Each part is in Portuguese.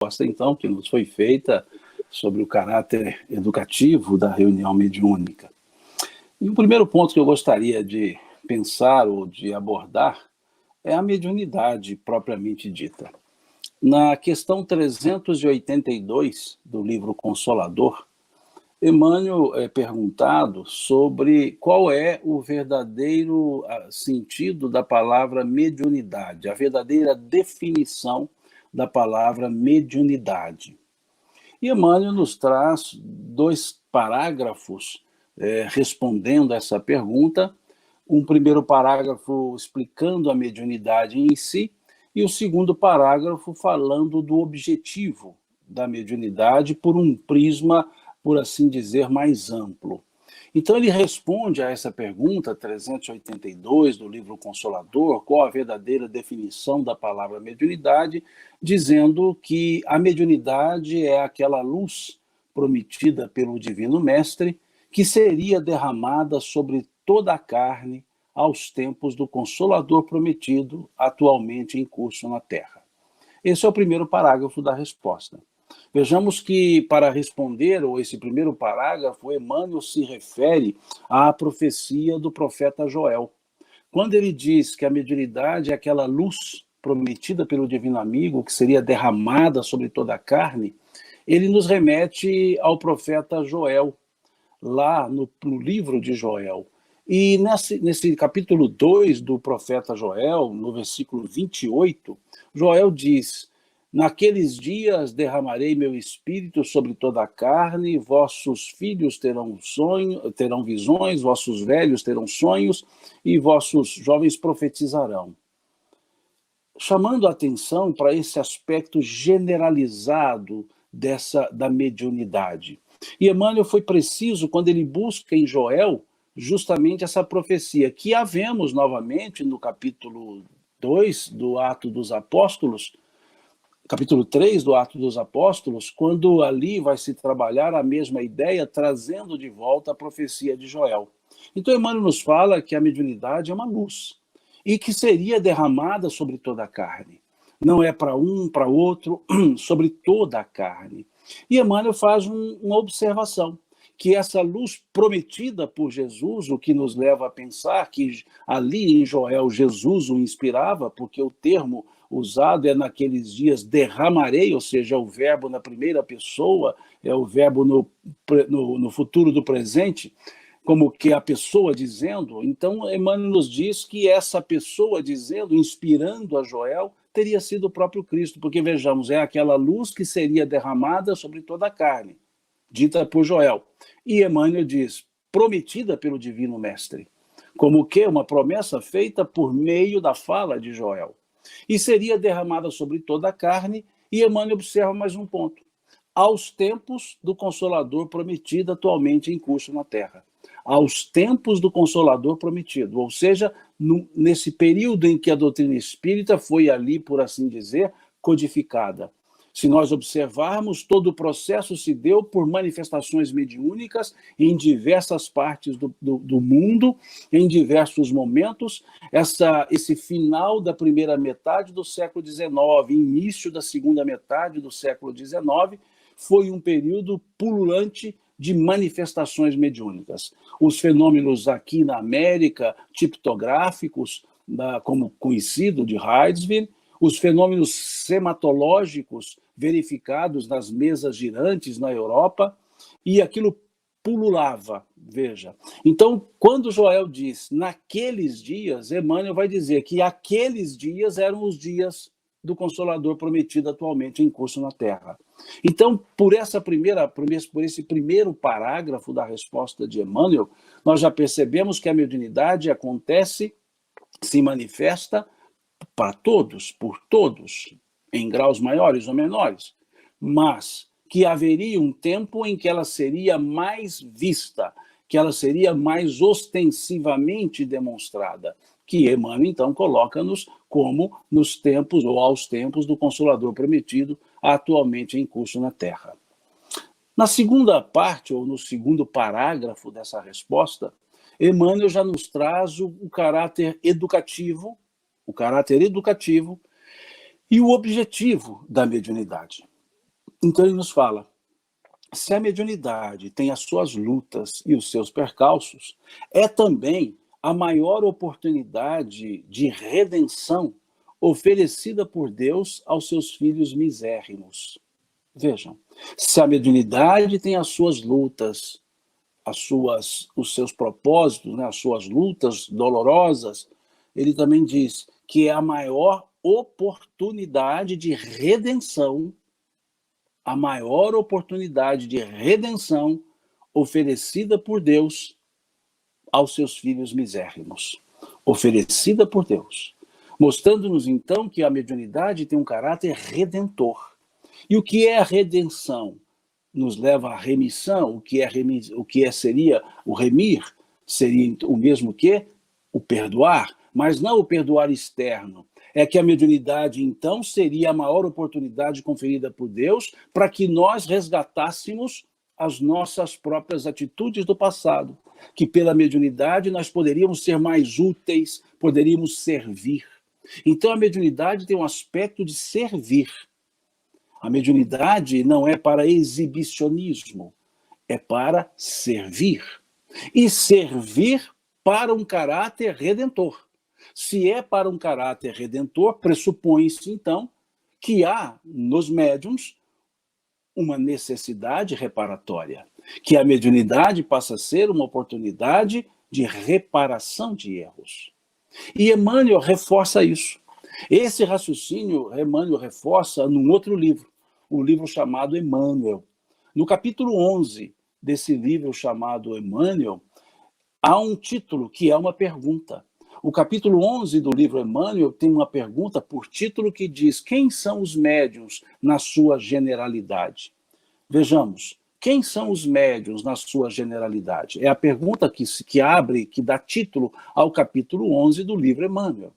resposta, então, que nos foi feita sobre o caráter educativo da reunião mediúnica. E o primeiro ponto que eu gostaria de pensar ou de abordar é a mediunidade propriamente dita. Na questão 382 do livro Consolador, Emmanuel é perguntado sobre qual é o verdadeiro sentido da palavra mediunidade, a verdadeira definição da palavra mediunidade. E Emmanuel nos traz 2 parágrafos respondendo a essa pergunta, um primeiro parágrafo explicando a mediunidade em si, e o segundo parágrafo falando do objetivo da mediunidade por um prisma, por assim dizer, mais amplo. Então ele responde a essa pergunta, 382 do livro Consolador, qual a verdadeira definição da palavra mediunidade, dizendo que a mediunidade é aquela luz prometida pelo Divino Mestre que seria derramada sobre toda a carne aos tempos do Consolador prometido, atualmente em curso na Terra. Esse é o primeiro parágrafo da resposta. Vejamos que, para responder esse primeiro parágrafo, Emmanuel se refere à profecia do profeta Joel. Quando ele diz que a mediunidade é aquela luz prometida pelo Divino Amigo, que seria derramada sobre toda a carne, ele nos remete ao profeta Joel, lá no livro de Joel. E nesse capítulo 2 do profeta Joel, no versículo 28, Joel diz: naqueles dias derramarei meu espírito sobre toda a carne, vossos filhos terão visões, vossos velhos terão sonhos e vossos jovens profetizarão. Chamando a atenção para esse aspecto generalizado da mediunidade. E Emmanuel foi preciso quando ele busca em Joel justamente essa profecia, que a vemos novamente no capítulo 2 do Atos dos Apóstolos, capítulo 3 do Atos dos Apóstolos, quando ali vai se trabalhar a mesma ideia, trazendo de volta a profecia de Joel. Então Emmanuel nos fala que a mediunidade é uma luz, e que seria derramada sobre toda a carne. Não é para um, para outro, sobre toda a carne. E Emmanuel faz uma observação, que essa luz prometida por Jesus, o que nos leva a pensar que ali em Joel Jesus o inspirava, porque o termo usado é naqueles dias derramarei, ou seja, é o verbo na primeira pessoa, é o verbo no futuro do presente, como que a pessoa dizendo. Então Emmanuel nos diz que essa pessoa dizendo, inspirando a Joel, teria sido o próprio Cristo, porque vejamos, é aquela luz que seria derramada sobre toda a carne, dita por Joel. E Emmanuel diz, prometida pelo Divino Mestre, como que uma promessa feita por meio da fala de Joel. E seria derramada sobre toda a carne, e Emmanuel observa mais um ponto, aos tempos do Consolador prometido, atualmente em curso na Terra. Aos tempos do Consolador prometido, ou seja, nesse período em que a doutrina espírita foi ali, por assim dizer, codificada. Se nós observarmos, todo o processo se deu por manifestações mediúnicas em diversas partes do mundo, em diversos momentos. Esse final da primeira metade do século XIX, início da segunda metade do século XIX, foi um período pululante de manifestações mediúnicas. Os fenômenos aqui na América, tiptográficos, como conhecido de Heidsville, os fenômenos sematológicos verificados nas mesas girantes na Europa, e aquilo pululava, veja. Então, quando Joel diz, naqueles dias, Emmanuel vai dizer que aqueles dias eram os dias do Consolador prometido atualmente em curso na Terra. Então, por esse primeiro parágrafo da resposta de Emmanuel, nós já percebemos que a mediunidade acontece, se manifesta para todos, por todos, em graus maiores ou menores, mas que haveria um tempo em que ela seria mais vista, que ela seria mais ostensivamente demonstrada, que Emmanuel, então, coloca-nos como nos tempos ou aos tempos do Consolador prometido, atualmente em curso na Terra. Na segunda parte, ou no segundo parágrafo dessa resposta, Emmanuel já nos traz o caráter educativo e o objetivo da mediunidade. Então ele nos fala, se a mediunidade tem as suas lutas e os seus percalços, é também a maior oportunidade de redenção oferecida por Deus aos seus filhos misérrimos. Vejam, se a mediunidade tem as suas lutas, os seus propósitos, né, as suas lutas dolorosas, ele também diz que é a maior oportunidade de redenção, a maior oportunidade de redenção oferecida por Deus aos seus filhos misérrimos. Oferecida por Deus. Mostrando-nos, então, que a mediunidade tem um caráter redentor. E o que é a redenção? Nos leva à remissão. Seria o remir? Seria o mesmo que o perdoar, mas não o perdoar externo. É que a mediunidade, então, seria a maior oportunidade conferida por Deus para que nós resgatássemos as nossas próprias atitudes do passado, que pela mediunidade nós poderíamos ser mais úteis, poderíamos servir. Então a mediunidade tem um aspecto de servir. A mediunidade não é para exibicionismo, é para servir. E servir para um caráter redentor. Se é para um caráter redentor, pressupõe-se, então, que há nos médiuns uma necessidade reparatória, que a mediunidade passa a ser uma oportunidade de reparação de erros. E Emmanuel reforça isso. Esse raciocínio, Emmanuel reforça num outro livro, o livro chamado Emmanuel. No capítulo 11 desse livro chamado Emmanuel, há um título que é uma pergunta. O capítulo 11 do livro Emmanuel tem uma pergunta por título que diz: quem são os médiuns na sua generalidade? Vejamos, quem são os médiuns na sua generalidade? É a pergunta que abre, que dá título ao capítulo 11 do livro Emmanuel.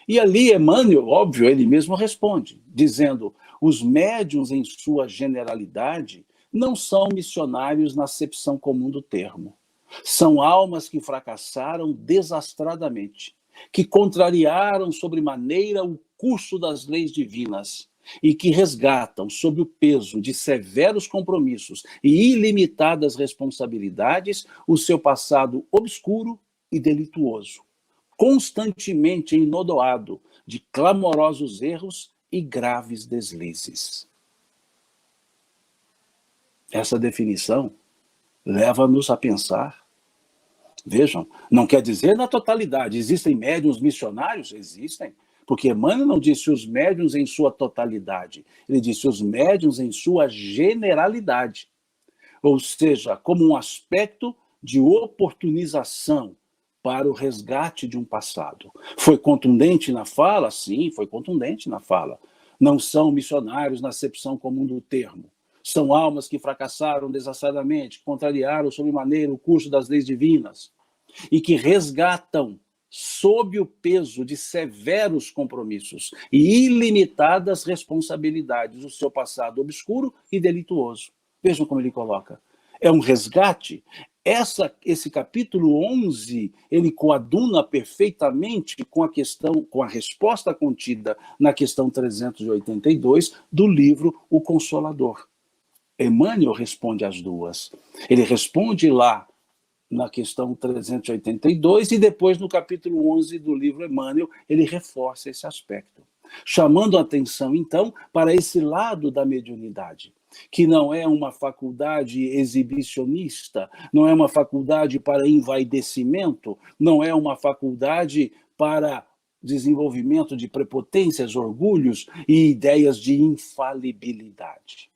E ali Emmanuel, óbvio, ele mesmo responde, dizendo: os médiuns em sua generalidade não são missionários na acepção comum do termo. São almas que fracassaram desastradamente, que contrariaram sobremaneira o curso das leis divinas e que resgatam, sob o peso de severos compromissos e ilimitadas responsabilidades, o seu passado obscuro e delituoso, constantemente enodoado de clamorosos erros e graves deslizes. Essa definição leva-nos a pensar. Vejam, não quer dizer na totalidade. Existem médiuns missionários? Existem. Porque Emmanuel não disse os médiuns em sua totalidade. Ele disse os médiuns em sua generalidade. Ou seja, como um aspecto de oportunização para o resgate de um passado. Foi contundente na fala? Sim, foi contundente na fala. Não são missionários na acepção comum do termo. São almas que fracassaram desastradamente, contrariaram sobremaneira o curso das leis divinas e que resgatam, sob o peso de severos compromissos e ilimitadas responsabilidades, o seu passado obscuro e delituoso. Vejam como ele coloca. É um resgate. Esse capítulo 11, ele coaduna perfeitamente com a questão, com a resposta contida na questão 382 do livro O Consolador. Emmanuel responde às duas. Ele responde lá na questão 382 e depois no capítulo 11 do livro Emmanuel, ele reforça esse aspecto, chamando a atenção, então, para esse lado da mediunidade, que não é uma faculdade exibicionista, não é uma faculdade para envaidecimento, não é uma faculdade para desenvolvimento de prepotências, orgulhos e ideias de infalibilidade.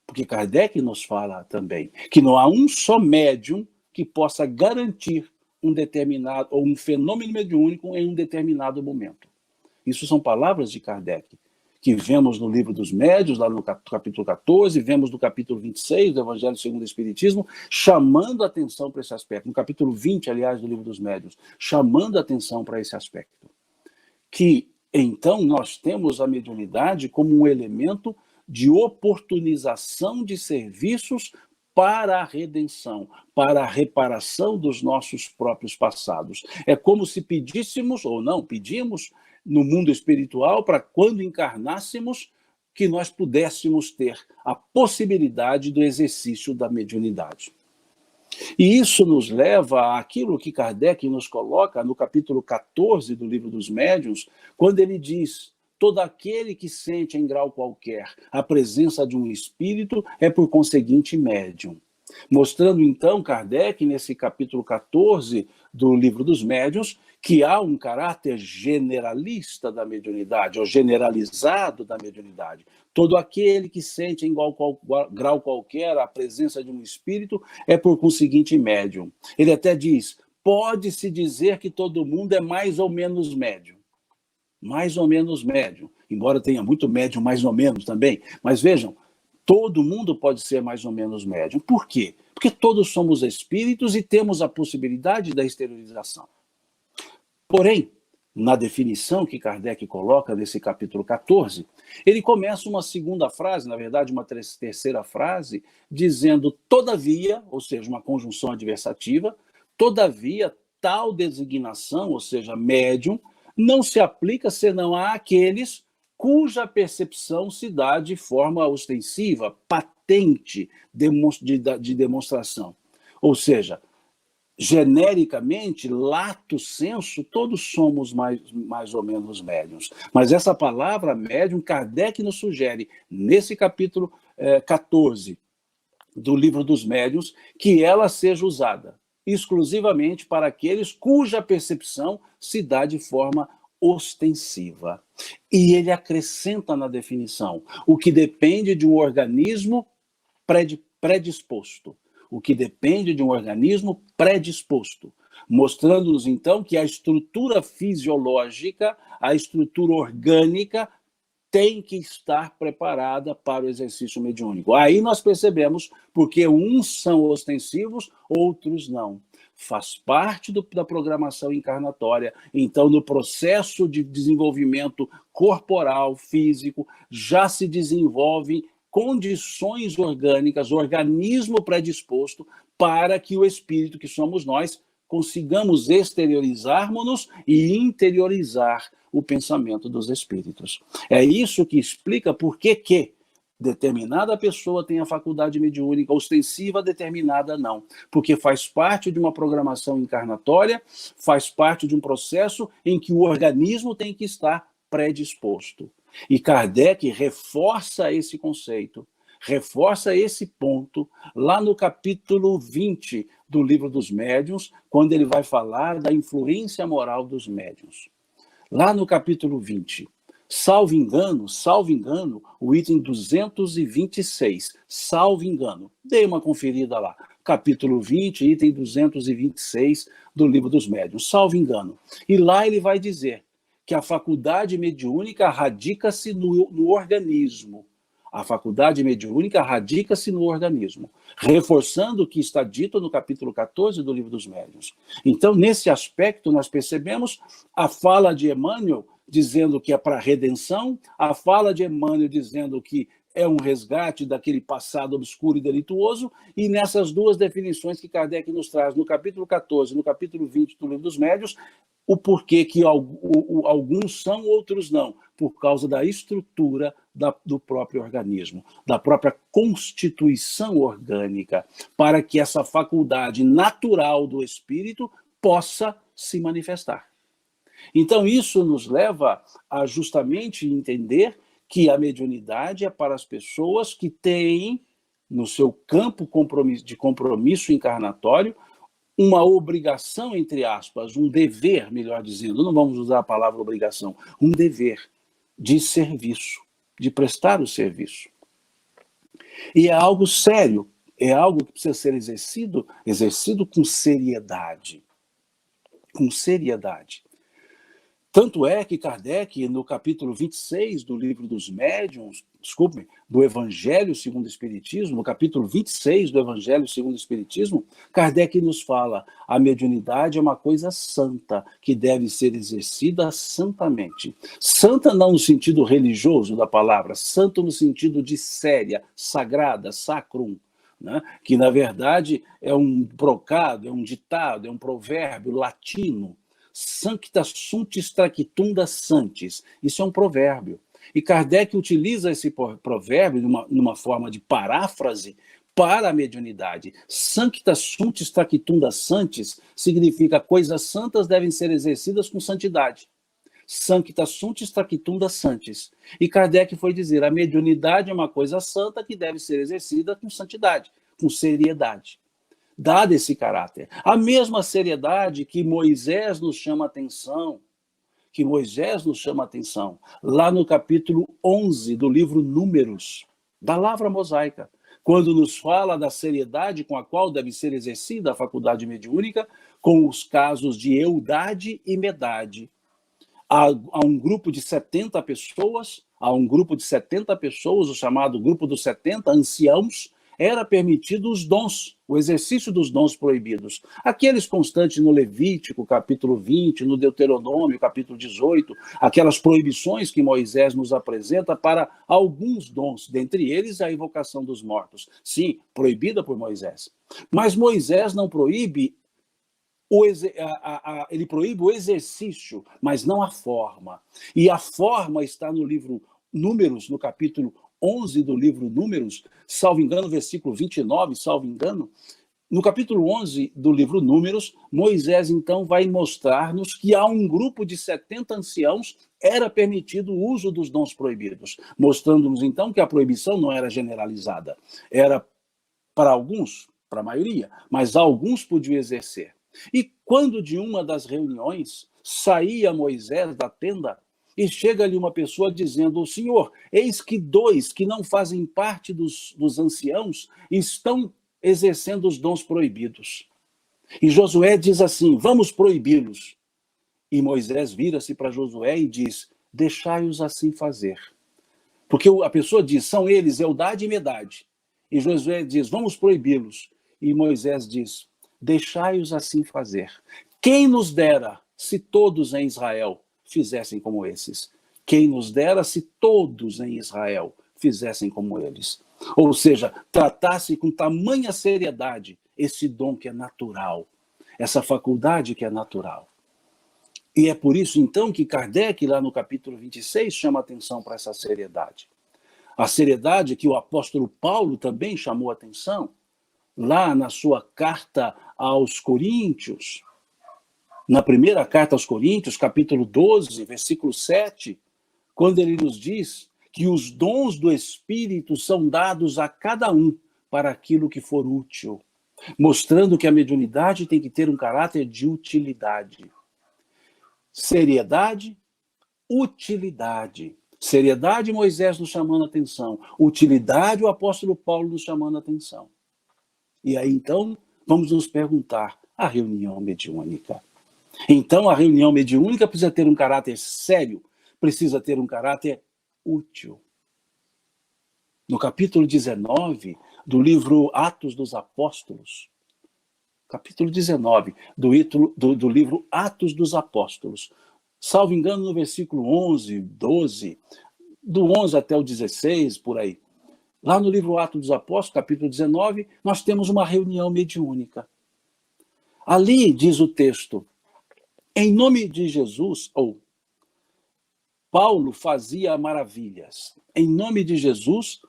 Porque Kardec nos fala também que não há um só médium que possa garantir um determinado, ou um fenômeno mediúnico em um determinado momento. Isso são palavras de Kardec, que vemos no Livro dos Médiuns, lá no capítulo 14, vemos no capítulo 26 do Evangelho segundo o Espiritismo, chamando a atenção para esse aspecto. No capítulo 20, aliás, do Livro dos Médiuns, chamando a atenção para esse aspecto. Que, então, nós temos a mediunidade como um elemento de oportunização de serviços para a redenção, para a reparação dos nossos próprios passados. É como se pedíssemos, ou não, pedimos no mundo espiritual para quando encarnássemos, que nós pudéssemos ter a possibilidade do exercício da mediunidade. E isso nos leva àquilo que Kardec nos coloca no capítulo 14 do Livro dos Médiuns, quando ele diz: todo aquele que sente em grau qualquer a presença de um espírito é por conseguinte médium. Mostrando então Kardec, nesse capítulo 14 do Livro dos Médiuns, que há um caráter generalista da mediunidade, ou generalizado da mediunidade. Todo aquele que sente em grau qualquer a presença de um espírito é por conseguinte médium. Ele até diz: pode-se dizer que todo mundo é mais ou menos médium. Mais ou menos médium. Embora tenha muito médium mais ou menos também. Mas vejam, todo mundo pode ser mais ou menos médium. Por quê? Porque todos somos espíritos e temos a possibilidade da exteriorização. Porém, na definição que Kardec coloca nesse capítulo 14, ele começa uma segunda frase, na verdade uma terceira frase, dizendo: todavia, ou seja, uma conjunção adversativa, todavia tal designação, ou seja, médium, não se aplica senão àqueles cuja percepção se dá de forma ostensiva, patente, de demonstração. Ou seja, genericamente, lato sensu, todos somos mais ou menos médiuns. Mas essa palavra médium, Kardec nos sugere, nesse capítulo 14 do Livro dos Médiuns, que ela seja usada exclusivamente para aqueles cuja percepção se dá de forma ostensiva. E ele acrescenta na definição: o que depende de um organismo predisposto. O que depende de um organismo predisposto, mostrando-nos, então, que a estrutura fisiológica, a estrutura orgânica, tem que estar preparada para o exercício mediúnico. Aí nós percebemos porque uns são ostensivos, outros não. Faz parte da programação encarnatória. Então, no processo de desenvolvimento corporal, físico, já se desenvolvem condições orgânicas, organismo predisposto para que o espírito que somos nós consigamos exteriorizarmos-nos e interiorizar o pensamento dos espíritos. É isso que explica por que determinada pessoa tem a faculdade mediúnica ostensiva, determinada não. Porque faz parte de uma programação encarnatória, faz parte de um processo em que o organismo tem que estar predisposto. E Kardec reforça esse conceito, reforça esse ponto lá no capítulo 20 do Livro dos Médiuns, quando ele vai falar da influência moral dos médiuns. Lá no capítulo 20, salvo engano, o item 226, salvo engano, dei uma conferida lá, capítulo 20, item 226 do Livro dos Médiuns, salvo engano. E lá ele vai dizer que a faculdade mediúnica radica-se no organismo. A faculdade mediúnica radica-se no organismo, reforçando o que está dito no capítulo 14 do Livro dos Médiuns. Então, nesse aspecto, nós percebemos a fala de Emmanuel dizendo que é para a redenção, a fala de Emmanuel dizendo que é um resgate daquele passado obscuro e delituoso, e nessas duas definições que Kardec nos traz no capítulo 14 e no capítulo 20 do Livro dos Médiuns, o porquê que alguns são, outros não, por causa da estrutura do próprio organismo, da própria constituição orgânica, para que essa faculdade natural do espírito possa se manifestar. Então, isso nos leva a justamente entender que a mediunidade é para as pessoas que têm, no seu campo de compromisso encarnatório, uma obrigação, entre aspas, um dever, melhor dizendo, não vamos usar a palavra obrigação, um dever de serviço, de prestar o serviço. E é algo sério, é algo que precisa ser exercido com seriedade. Com seriedade. Tanto é que Kardec, no capítulo 26 do Livro dos Médiuns, do Evangelho segundo o Espiritismo, no capítulo 26 do Evangelho segundo o Espiritismo, Kardec nos fala: a mediunidade é uma coisa santa, que deve ser exercida santamente. Santa não no sentido religioso da palavra, santo no sentido de séria, sagrada, sacrum, né? Que na verdade é um brocado, é um ditado, é um provérbio latino. Sancta sunt extractunda santis. Isso é um provérbio. E Kardec utiliza esse provérbio numa forma de paráfrase para a mediunidade. Sancta sunt stractunda santis significa coisas santas devem ser exercidas com santidade. Sancta sunt stractunda santis. E Kardec foi dizer, a mediunidade é uma coisa santa que deve ser exercida com santidade, com seriedade. Dado esse caráter. A mesma seriedade que Moisés nos chama atenção, lá no capítulo 11 do livro Números, da Lavra Mosaica, quando nos fala da seriedade com a qual deve ser exercida a faculdade mediúnica, com os casos de Eudade e Medade. Há um grupo de 70 pessoas, o chamado grupo dos 70 anciãos, era permitido os dons, o exercício dos dons proibidos. Aqueles constantes no Levítico, capítulo 20, no Deuteronômio, capítulo 18, aquelas proibições que Moisés nos apresenta para alguns dons, dentre eles a invocação dos mortos. Sim, proibida por Moisés. Mas Moisés não proíbe, ele proíbe o exercício, mas não a forma. E a forma está no livro Números, no capítulo 11 do livro Números, salvo engano, versículo 29, salvo engano, no capítulo 11 do livro Números, Moisés, então, vai mostrar-nos que a um grupo de 70 anciãos era permitido o uso dos dons proibidos, mostrando-nos, então, que a proibição não era generalizada. Era para alguns, para a maioria, mas alguns podiam exercer. E quando de uma das reuniões saía Moisés da tenda, e chega-lhe uma pessoa dizendo, Senhor, eis que 2 que não fazem parte dos anciãos estão exercendo os dons proibidos. E Josué diz assim, vamos proibi-los. E Moisés vira-se para Josué e diz, deixai-os assim fazer. Porque a pessoa diz, são eles Eudade e Medade. E Josué diz, vamos proibi-los. E Moisés diz, deixai-os assim fazer. Quem nos dera se todos em Israel fizessem como esses? Quem nos dera se todos em Israel fizessem como eles? Ou seja, tratasse com tamanha seriedade esse dom que é natural, essa faculdade que é natural. E é por isso, então, que Kardec, lá no capítulo 26, chama atenção para essa seriedade. A seriedade que o apóstolo Paulo também chamou atenção, lá na sua carta aos Coríntios, na primeira carta aos Coríntios, capítulo 12, versículo 7, quando ele nos diz que os dons do Espírito são dados a cada um para aquilo que for útil, mostrando que a mediunidade tem que ter um caráter de utilidade. Seriedade, utilidade. Seriedade, Moisés nos chamando a atenção. Utilidade, o apóstolo Paulo nos chamando a atenção. E aí, então, vamos nos perguntar, a reunião mediúnica. Então, a reunião mediúnica precisa ter um caráter sério, precisa ter um caráter útil. No capítulo 19 do livro Atos dos Apóstolos, capítulo 19 do livro Atos dos Apóstolos, salvo engano, no versículo 11, 12, do 11 até o 16, por aí. Lá no livro Atos dos Apóstolos, capítulo 19, nós temos uma reunião mediúnica. Ali diz o texto, em nome de Jesus, Paulo fazia maravilhas. Em nome de Jesus,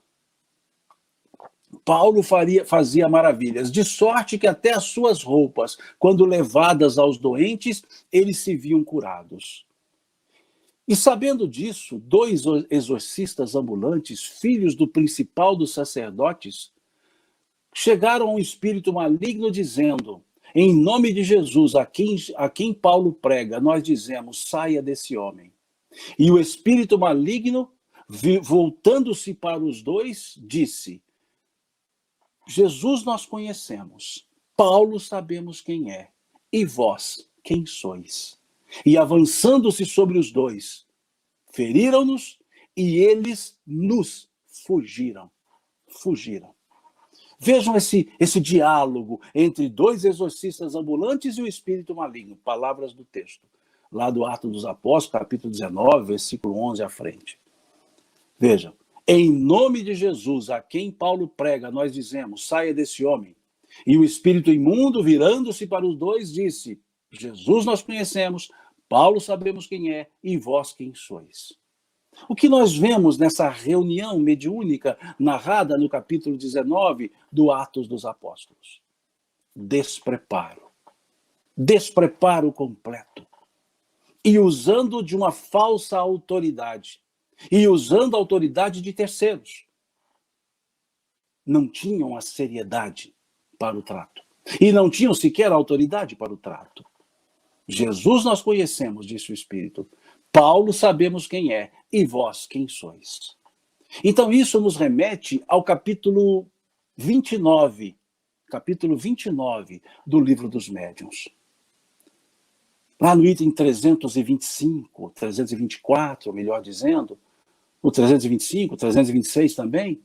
Paulo fazia maravilhas, de sorte que até as suas roupas, quando levadas aos doentes, eles se viam curados. E sabendo disso, 2 exorcistas ambulantes, filhos do principal dos sacerdotes, chegaram a um espírito maligno dizendo, em nome de Jesus, a quem Paulo prega, nós dizemos, saia desse homem. E o espírito maligno, voltando-se para os 2, disse, Jesus nós conhecemos, Paulo sabemos quem é, e vós, quem sois? E avançando-se sobre os 2, feriram-nos e eles nos fugiram. Vejam esse diálogo entre 2 exorcistas ambulantes e o espírito maligno, palavras do texto, lá do Atos dos Apóstolos, capítulo 19, versículo 11 à frente. Vejam, em nome de Jesus, a quem Paulo prega, nós dizemos, saia desse homem. E o espírito imundo, virando-se para os 2, disse, Jesus nós conhecemos, Paulo sabemos quem é, e vós quem sois? O que nós vemos nessa reunião mediúnica narrada no capítulo 19 do Atos dos Apóstolos? Despreparo. Despreparo completo. E usando de uma falsa autoridade. E usando a autoridade de terceiros. Não tinham a seriedade para o trato. E não tinham sequer a autoridade para o trato. Jesus nós conhecemos, disse o Espírito. Paulo sabemos quem é. E vós quem sois? Então isso nos remete ao capítulo 29. Capítulo 29 do Livro dos Médiuns. Lá no item 325, 324, melhor dizendo, o 325, 326 também,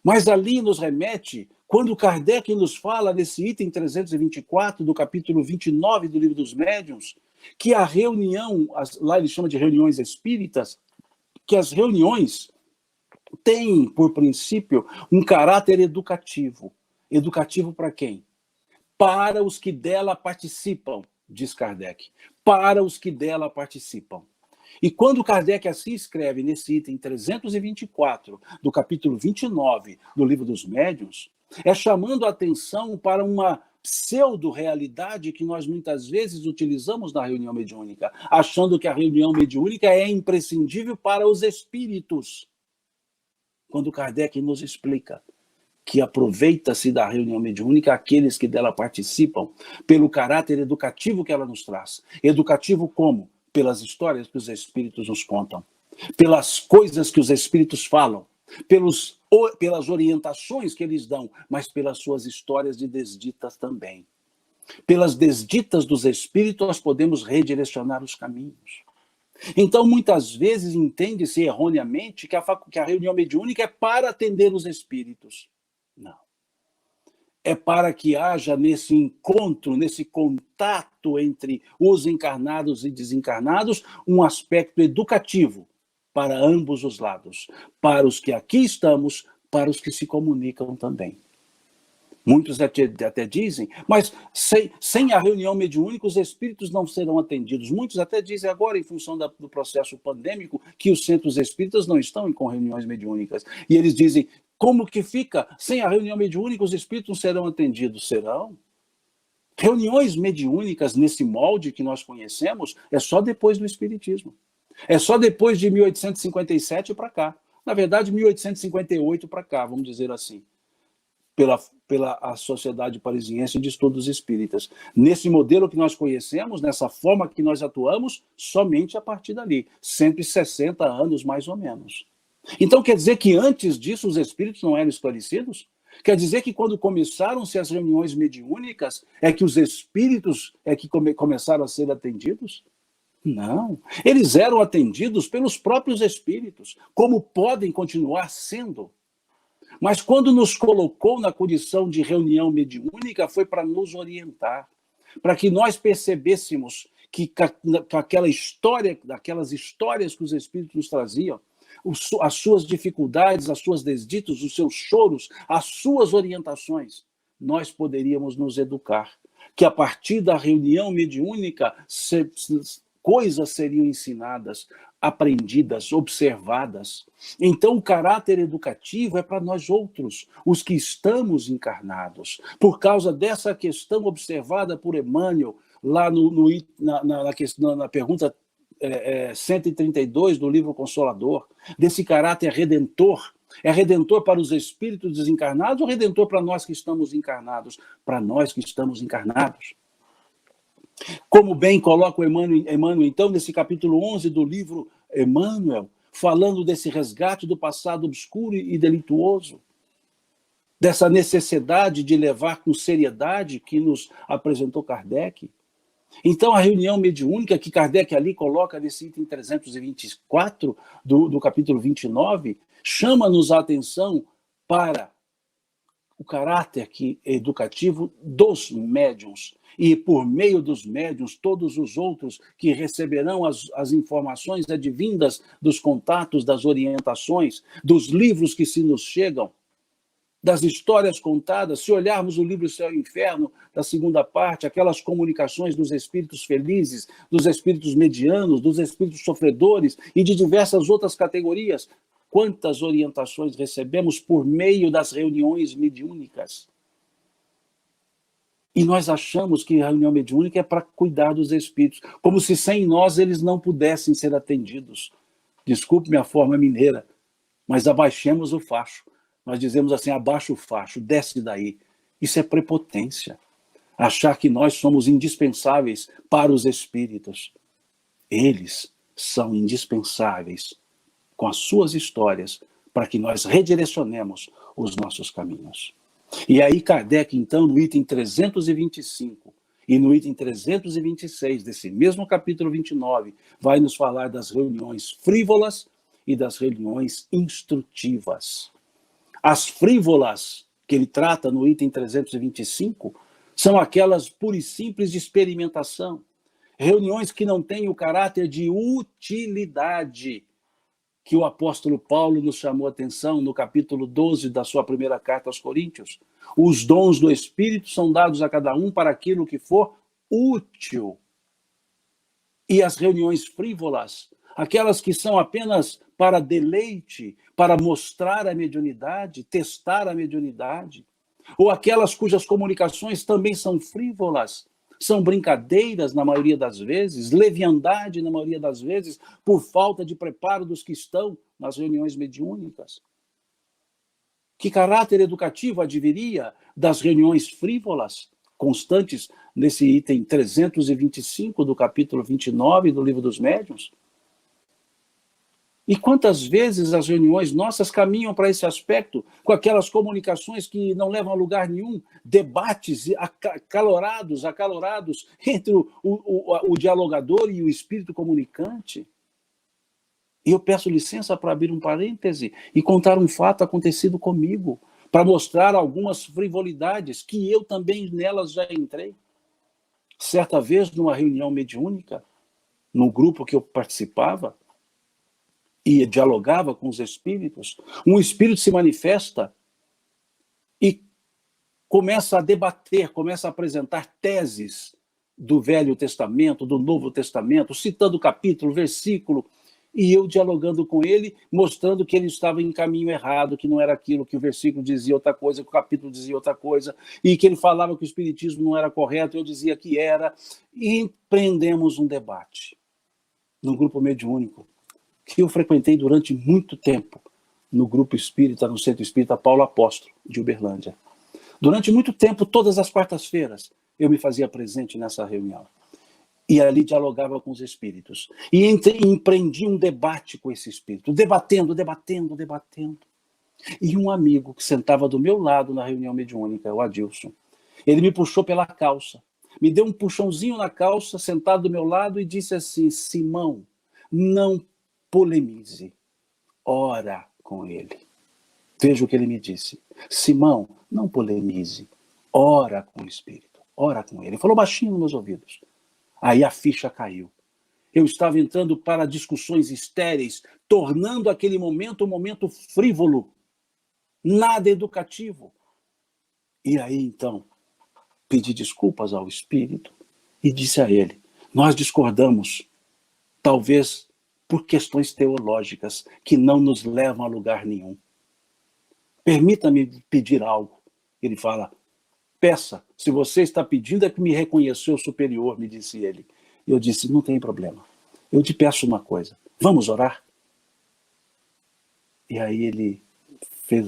mas ali nos remete, quando Kardec nos fala nesse item 324 do capítulo 29 do Livro dos Médiuns, que a reunião, lá ele chama de reuniões espíritas, que as reuniões têm, por princípio, um caráter educativo. Educativo para quem? Para os que dela participam, diz Kardec. Para os que dela participam. E quando Kardec assim escreve nesse item 324 do capítulo 29 do Livro dos Médiuns, é chamando a atenção para uma pseudo-realidade que nós muitas vezes utilizamos na reunião mediúnica, achando que a reunião mediúnica é imprescindível para os espíritos. Quando Kardec nos explica que aproveita-se da reunião mediúnica aqueles que dela participam, pelo caráter educativo que ela nos traz. Educativo como? Pelas histórias que os espíritos nos contam, pelas coisas que os espíritos falam, pelas orientações que eles dão, mas pelas suas histórias de desditas também. Pelas desditas dos espíritos, nós podemos redirecionar os caminhos. Então, muitas vezes, entende-se erroneamente que a reunião mediúnica é para atender os espíritos. Não. É para que haja nesse encontro, nesse contato entre os encarnados e desencarnados, um aspecto educativo para ambos os lados. Para os que aqui estamos, para os que se comunicam também. Muitos até dizem, mas sem a reunião mediúnica os espíritos não serão atendidos. Muitos até dizem agora, em função do processo pandêmico, que os centros espíritas não estão com reuniões mediúnicas. E eles dizem, como que fica? Sem a reunião mediúnica os espíritos não serão atendidos. Serão? Reuniões mediúnicas nesse molde que nós conhecemos é só depois do espiritismo. É só depois de 1857 para cá. Na verdade, 1858 para cá, vamos dizer assim. Pela a Sociedade Parisiense de Estudos Espíritas. Nesse modelo que nós conhecemos, nessa forma que nós atuamos, somente a partir dali. 160 anos, mais ou menos. Então, quer dizer que antes disso os espíritos não eram esclarecidos? Quer dizer que quando começaram-se as reuniões mediúnicas, é que os espíritos é que começaram a ser atendidos? Não. Eles eram atendidos pelos próprios espíritos, como podem continuar sendo. Mas quando nos colocou na condição de reunião mediúnica, foi para nos orientar, para que nós percebêssemos que aquela história, daquelas histórias que os espíritos nos traziam, as suas dificuldades, as suas desditos, os seus choros, as suas orientações, nós poderíamos nos educar. Que a partir da reunião mediúnica, coisas seriam ensinadas, aprendidas, observadas. Então, o caráter educativo é para nós outros, os que estamos encarnados. Por causa dessa questão observada por Emmanuel, lá na pergunta 132 do livro Consolador, desse caráter redentor. É redentor para os espíritos desencarnados ou redentor para nós que estamos encarnados? Para nós que estamos encarnados. Como bem coloca o Emmanuel, então, nesse capítulo 11 do livro Emmanuel, falando desse resgate do passado obscuro e delituoso, dessa necessidade de levar com seriedade que nos apresentou Kardec. Então, a reunião mediúnica que Kardec ali coloca nesse item 324 do capítulo 29, chama-nos a atenção para o caráter educativo dos médiuns. E por meio dos médiuns, todos os outros que receberão as informações advindas dos contatos, das orientações, dos livros que se nos chegam, das histórias contadas, se olharmos o livro Céu e Inferno, da segunda parte, aquelas comunicações dos espíritos felizes, dos espíritos medianos, dos espíritos sofredores e de diversas outras categorias, quantas orientações recebemos por meio das reuniões mediúnicas. E nós achamos que a reunião mediúnica é para cuidar dos espíritos, como se sem nós eles não pudessem ser atendidos. Desculpe minha forma mineira, mas abaixemos o facho. Nós dizemos assim, abaixa o facho, desce daí. Isso é prepotência. Achar que nós somos indispensáveis para os espíritos. Eles são indispensáveis com as suas histórias para que nós redirecionemos os nossos caminhos. E aí Kardec, então, no item 325 e no item 326 desse mesmo capítulo 29, vai nos falar das reuniões frívolas e das reuniões instrutivas. As frívolas, que ele trata no item 325, são aquelas pura e simples de experimentação. Reuniões que não têm o caráter de utilidade, que o apóstolo Paulo nos chamou a atenção no capítulo 12 da sua primeira carta aos Coríntios. Os dons do Espírito são dados a cada um para aquilo que for útil. E as reuniões frívolas, aquelas que são apenas para deleite, para mostrar a mediunidade, testar a mediunidade, ou aquelas cujas comunicações também são frívolas, são brincadeiras na maioria das vezes, leviandade na maioria das vezes, por falta de preparo dos que estão nas reuniões mediúnicas. Que caráter educativo adviria das reuniões frívolas, constantes nesse item 325 do capítulo 29 do Livro dos Médiuns? E quantas vezes as reuniões nossas caminham para esse aspecto, com aquelas comunicações que não levam a lugar nenhum, debates acalorados entre o dialogador e o espírito comunicante? E eu peço licença para abrir um parêntese e contar um fato acontecido comigo, para mostrar algumas frivolidades que eu também nelas já entrei. Certa vez, numa reunião mediúnica, no grupo que eu participava, e dialogava com os espíritos, um espírito se manifesta e começa a debater, começa a apresentar teses do Velho Testamento, do Novo Testamento, citando capítulo, versículo, e eu dialogando com ele, mostrando que ele estava em caminho errado, que não era aquilo, que o versículo dizia outra coisa, que o capítulo dizia outra coisa, e que ele falava que o espiritismo não era correto, eu dizia que era, e empreendemos um debate no grupo mediúnico, que eu frequentei durante muito tempo no grupo espírita, no Centro Espírita Paulo Apóstolo, de Uberlândia. Durante muito tempo, todas as quartas-feiras, eu me fazia presente nessa reunião. E ali dialogava com os espíritos. E empreendi um debate com esse espírito, debatendo. E um amigo que sentava do meu lado na reunião mediúnica, o Adilson, ele me puxou pela calça, me deu um puxãozinho na calça, sentado do meu lado, e disse assim: Simão, não polemize, ora com ele. Veja o que ele me disse. Simão, não polemize, ora com o espírito, ora com ele. Ele falou baixinho nos meus ouvidos. Aí a ficha caiu. Eu estava entrando para discussões estéreis, tornando aquele momento um momento frívolo, nada educativo. E aí, então, pedi desculpas ao espírito e disse a ele: nós discordamos, talvez por questões teológicas que não nos levam a lugar nenhum. Permita-me pedir algo. Ele fala: peça, se você está pedindo é que me reconheceu superior, me disse ele. Eu disse: não tem problema, eu te peço uma coisa, vamos orar? E aí ele fez,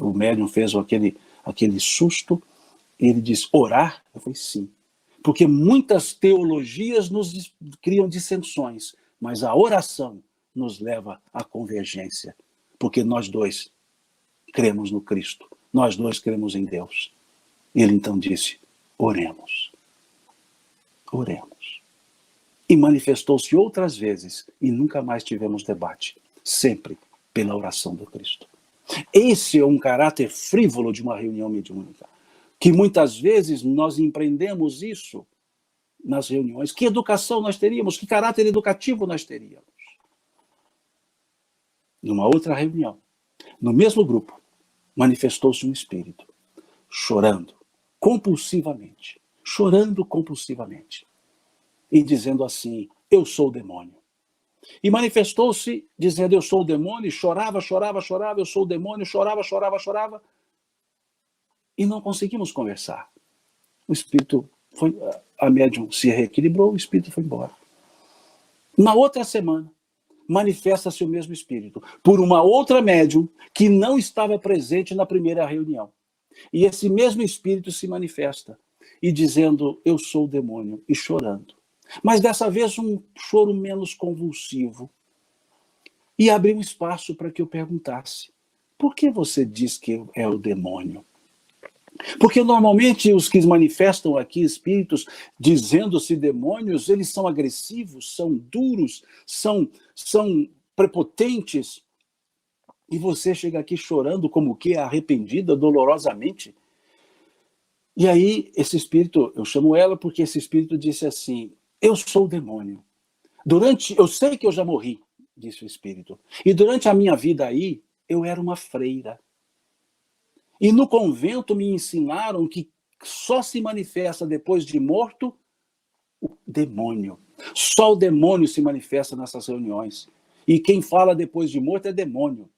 o médium fez aquele susto, e ele disse: orar? Eu falei: sim, porque muitas teologias nos criam dissensões, mas a oração nos leva à convergência, porque nós dois cremos no Cristo, nós dois cremos em Deus. Ele então disse: oremos. Oremos. E manifestou-se outras vezes, e nunca mais tivemos debate, sempre pela oração do Cristo. Esse é um caráter frívolo de uma reunião mediúnica, que muitas vezes nós empreendemos isso nas reuniões. Que educação nós teríamos? Que caráter educativo nós teríamos? Numa outra reunião, no mesmo grupo, manifestou-se um espírito, chorando compulsivamente, e dizendo assim: eu sou o demônio. E manifestou-se dizendo: eu sou o demônio, e chorava, eu sou o demônio, chorava, e não conseguimos conversar. O espírito foi, a médium se reequilibrou, o espírito foi embora. Na outra semana, manifesta-se o mesmo espírito, por uma outra médium que não estava presente na primeira reunião. E esse mesmo espírito se manifesta, e dizendo: eu sou o demônio, e chorando. Mas dessa vez um choro menos convulsivo. E abriu um espaço para que eu perguntasse: por que você diz que é o demônio? Porque normalmente os que manifestam aqui espíritos dizendo-se demônios, eles são agressivos, são duros, são prepotentes. E você chega aqui chorando como que arrependida, dolorosamente. E aí esse espírito, eu chamo ela porque esse espírito disse assim: eu sou o demônio. Eu sei que eu já morri, disse o espírito. E durante a minha vida aí, eu era uma freira. E no convento me ensinaram que só se manifesta depois de morto o demônio. Só o demônio se manifesta nessas reuniões. E quem fala depois de morto é demônio.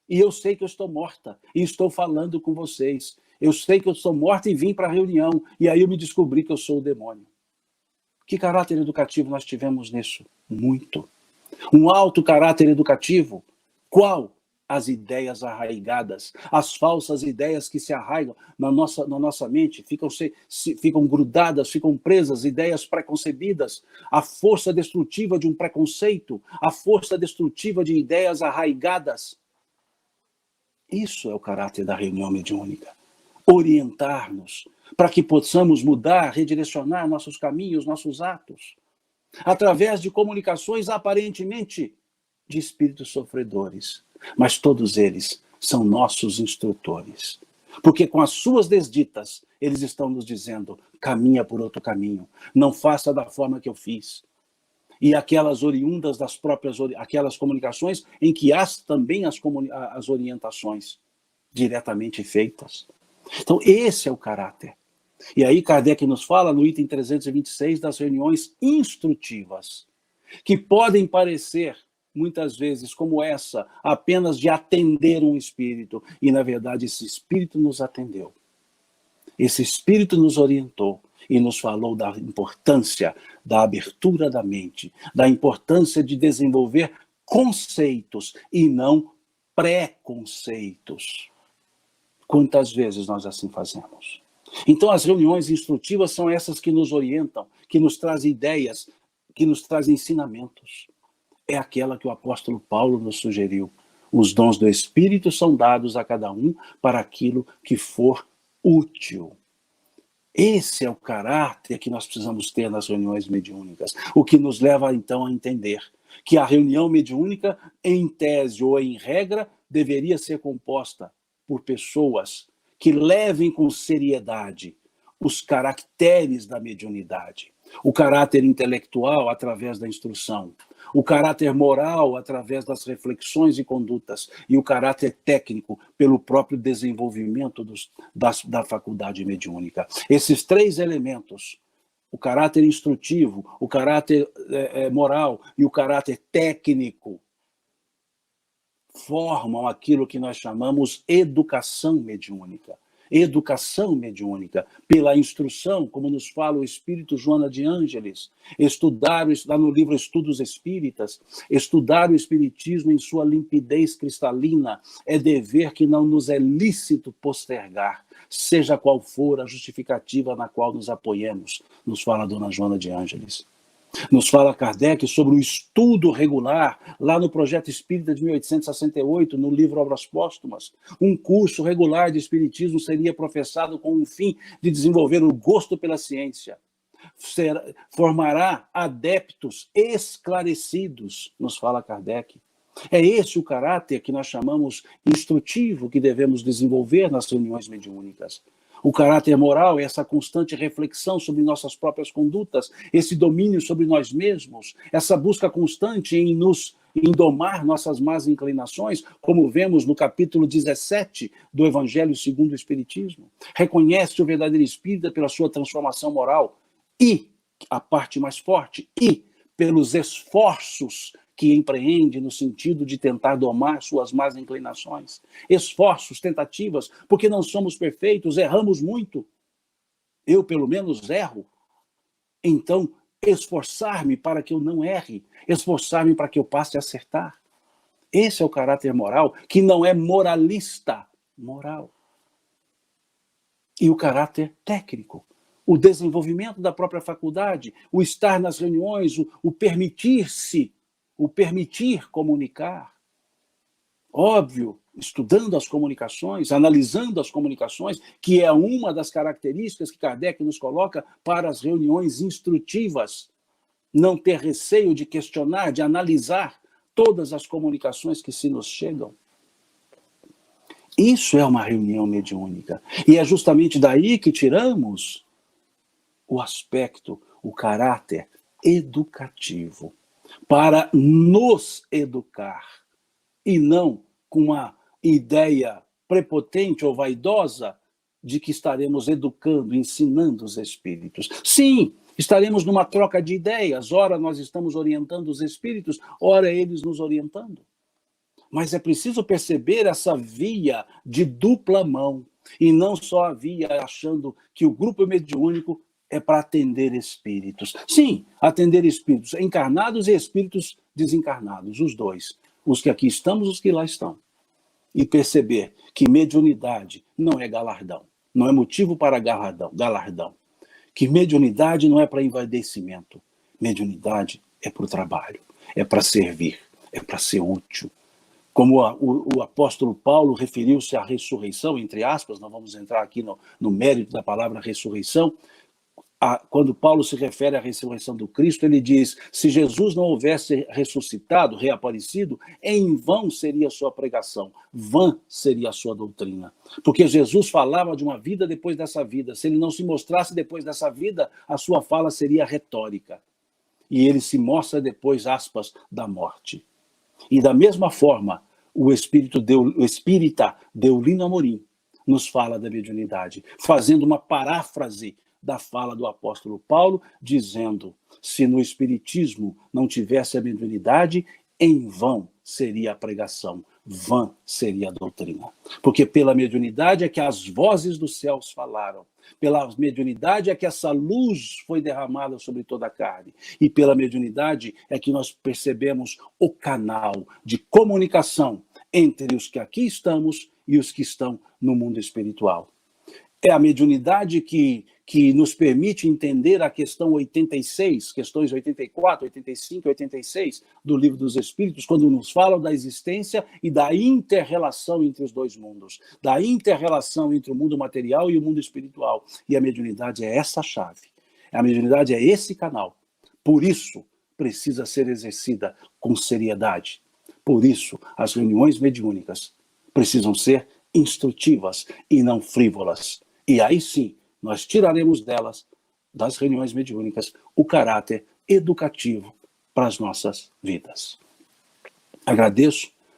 E eu sei que eu estou morta e estou falando com vocês. Eu sei que eu estou morta e vim para a reunião. E aí eu me descobri que eu sou o demônio. Que caráter educativo nós tivemos nisso? Muito. Um alto caráter educativo. Qual? As ideias arraigadas, as falsas ideias que se arraigam na nossa mente, ficam grudadas, ficam presas, ideias preconcebidas, a força destrutiva de um preconceito, a força destrutiva de ideias arraigadas. Isso é o caráter da reunião mediúnica. Orientar-nos para que possamos mudar, redirecionar nossos caminhos, nossos atos, através de comunicações aparentemente de espíritos sofredores. Mas todos eles são nossos instrutores. Porque com as suas desditas, eles estão nos dizendo: caminha por outro caminho, não faça da forma que eu fiz. E aquelas oriundas das próprias, aquelas comunicações em que há também as orientações diretamente feitas. Então esse é o caráter. E aí Kardec nos fala no item 326 das reuniões instrutivas, que podem parecer muitas vezes como essa, apenas de atender um espírito. E, na verdade, esse espírito nos atendeu. Esse espírito nos orientou e nos falou da importância da abertura da mente, da importância de desenvolver conceitos e não preconceitos. Quantas vezes nós assim fazemos? Então, as reuniões instrutivas são essas que nos orientam, que nos trazem ideias, que nos trazem ensinamentos. É aquela que o apóstolo Paulo nos sugeriu. Os dons do Espírito são dados a cada um para aquilo que for útil. Esse é o caráter que nós precisamos ter nas reuniões mediúnicas, o que nos leva, então, a entender que a reunião mediúnica, em tese ou em regra, deveria ser composta por pessoas que levem com seriedade os caracteres da mediunidade. O caráter intelectual através da instrução, o caráter moral através das reflexões e condutas, e o caráter técnico pelo próprio desenvolvimento da faculdade mediúnica. Esses três elementos, o caráter instrutivo, o caráter moral e o caráter técnico, formam aquilo que nós chamamos educação mediúnica. Educação mediúnica, pela instrução, como nos fala o espírito Joana de Ângeles, lá no livro Estudos Espíritas, estudar o espiritismo em sua limpidez cristalina é dever que não nos é lícito postergar, seja qual for a justificativa na qual nos apoiemos, nos fala a dona Joana de Ângeles. Nos fala Kardec sobre o estudo regular, lá no Projeto Espírita de 1868, no livro Obras Póstumas. Um curso regular de espiritismo seria professado com o fim de desenvolver o gosto pela ciência. Formará adeptos esclarecidos, nos fala Kardec. É esse o caráter que nós chamamos instrutivo que devemos desenvolver nas reuniões mediúnicas. O caráter moral é essa constante reflexão sobre nossas próprias condutas, esse domínio sobre nós mesmos, essa busca constante em nos em domar nossas más inclinações, como vemos no capítulo 17 do Evangelho segundo o Espiritismo. Reconhece o verdadeiro espírita pela sua transformação moral e, a parte mais forte, e pelos esforços que empreende no sentido de tentar domar suas más inclinações. Esforços, tentativas, porque não somos perfeitos, erramos muito. Eu, pelo menos, erro. Então, esforçar-me para que eu não erre, esforçar-me para que eu passe a acertar. Esse é o caráter moral, que não é moralista, moral. E o caráter técnico, o desenvolvimento da própria faculdade, o estar nas reuniões, o permitir-se, o permitir comunicar. Óbvio, estudando as comunicações, analisando as comunicações, que é uma das características que Kardec nos coloca para as reuniões instrutivas. Não ter receio de questionar, de analisar todas as comunicações que se nos chegam. Isso é uma reunião mediúnica. E é justamente daí que tiramos o aspecto, o caráter educativo, para nos educar, e não com uma ideia prepotente ou vaidosa de que estaremos educando, ensinando os espíritos. Sim, estaremos numa troca de ideias, ora nós estamos orientando os espíritos, ora eles nos orientando. Mas é preciso perceber essa via de dupla mão, e não só a via achando que o grupo mediúnico é para atender espíritos. Sim, atender espíritos encarnados e espíritos desencarnados, os dois. Os que aqui estamos, os que lá estão. E perceber que mediunidade não é galardão, não é motivo para galardão. Que mediunidade não é para envaidecimento. Mediunidade é para o trabalho, é para servir, é para ser útil. Como o apóstolo Paulo referiu-se à ressurreição, entre aspas, nós vamos entrar aqui no mérito da palavra ressurreição. Quando Paulo se refere à ressurreição do Cristo, ele diz: se Jesus não houvesse ressuscitado, reaparecido, em vão seria a sua pregação, vã seria a sua doutrina. Porque Jesus falava de uma vida depois dessa vida. Se ele não se mostrasse depois dessa vida, a sua fala seria retórica. E ele se mostra depois, aspas, da morte. E da mesma forma, o espírita Deulino Amorim nos fala da mediunidade, fazendo uma paráfrase da fala do apóstolo Paulo, dizendo: se no espiritismo não tivesse a mediunidade, em vão seria a pregação, vã seria a doutrina. Porque pela mediunidade é que as vozes dos céus falaram, pela mediunidade é que essa luz foi derramada sobre toda a carne, e pela mediunidade é que nós percebemos o canal de comunicação entre os que aqui estamos e os que estão no mundo espiritual. É a mediunidade que nos permite entender a questão 86, questões 84, 85 e 86 do Livro dos Espíritos, quando nos falam da existência e da inter-relação entre os dois mundos, da inter-relação entre o mundo material e o mundo espiritual. E a mediunidade é essa chave, a mediunidade é esse canal. Por isso, precisa ser exercida com seriedade. Por isso, as reuniões mediúnicas precisam ser instrutivas e não frívolas. E aí sim, nós tiraremos delas, das reuniões mediúnicas, o caráter educativo para as nossas vidas. Agradeço